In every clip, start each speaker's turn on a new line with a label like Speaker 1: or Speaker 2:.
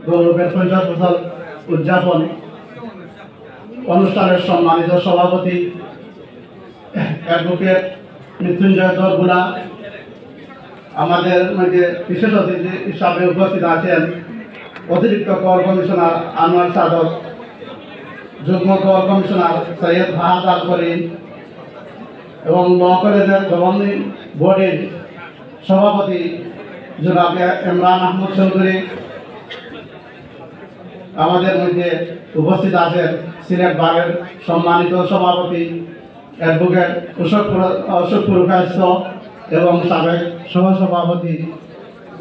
Speaker 1: গৌরবের 50 বছর উদযাপন অনুষ্ঠানের সম্মানিত সভাপতি অ্যাডভোকেট মৃত্যুঞ্জয় দরগুলা, আমাদের মধ্যে বিশেষ অতিথি হিসাবে উপস্থিত আছেন অতিরিক্ত কর কমিশনার আনোয়ার সাদক, যুগ্ম কর কমিশনার সৈয়দ ফাহাদ আল করিম এবং ল কলেজের গভর্নিং বোর্ডের সভাপতি জনাব ইমরান আহমদ চৌধুরী। আমাদের মধ্যে উপস্থিত আছেন সিলেট বারের সম্মানিত সভাপতি অ্যাডভোকেট অশোক পুরকায়স্থ এবং সাবেক সহসভাপতি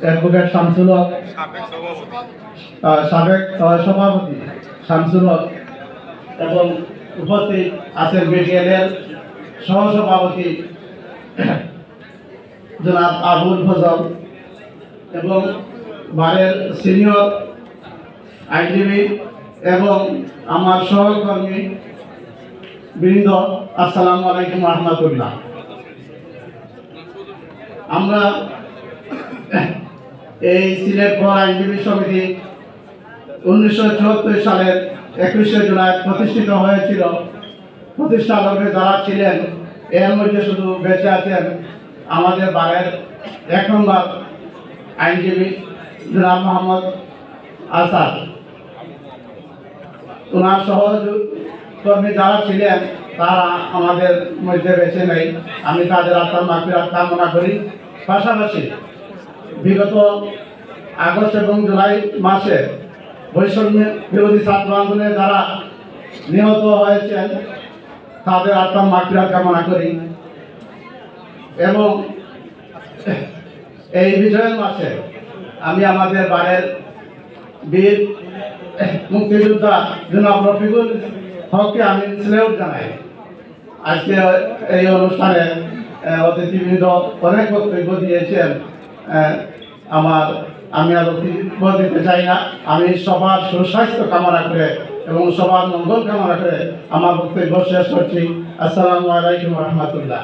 Speaker 1: অ্যাডভোকেট শামসুল হক, সাবেক সভাপতি শামসুল হক এবং উপস্থিত আছেন বিটিএলের সহসভাপতি জনাব আবুল ফজল এবং বারের সিনিয়র আইনজীবী এবং আমার সহকর্মী বৃন্দ, আসসালামু আলাইকুম রহমতুল্লাহ। আমরা এই সিলেট বার আইনজীবী সমিতি 1974 সালের 21শে জুলাই প্রতিষ্ঠিত হয়েছিল। প্রতিষ্ঠালকে যারা ছিলেন এর মধ্যে শুধু বেঁচে আছেন আমাদের বারের 1 নম্বর আইনজীবী জনাব মোহাম্মদ আসাদ। ওনার সহকর্মী যারা ছিলেন তারা আমাদের মধ্যে বেঁচে নেই। আমি তাদের আত্মার মাগফিরাত কামনা করি। পাশাপাশি বিগত আগস্ট এবং জুলাই মাসে বৈষম্য বিরোধী ছাত্র আন্দোলনে যারা নিহত হয়েছেন তাদের আত্মার মাগফিরাত কামনা করি এবং এই বিজয়ের মাসে আমি আমাদের বারের বীর মুক্তিযোদ্ধা জনাব রফিকুল হককে আমি স্নেহ জানাই। আজকে এই অনুষ্ঠানে অতিথিবৃন্দ অনেক বক্তব্য দিয়েছেন। আমি আর বক্তব্য দিতে চাই না। আমি সবার সুস্বাস্থ্য কামনা করে এবং সবার মঙ্গল কামনা করে আমার বক্তব্য শেষ করছি। আসসালামু আলাইকুম রহমতুল্লাহ।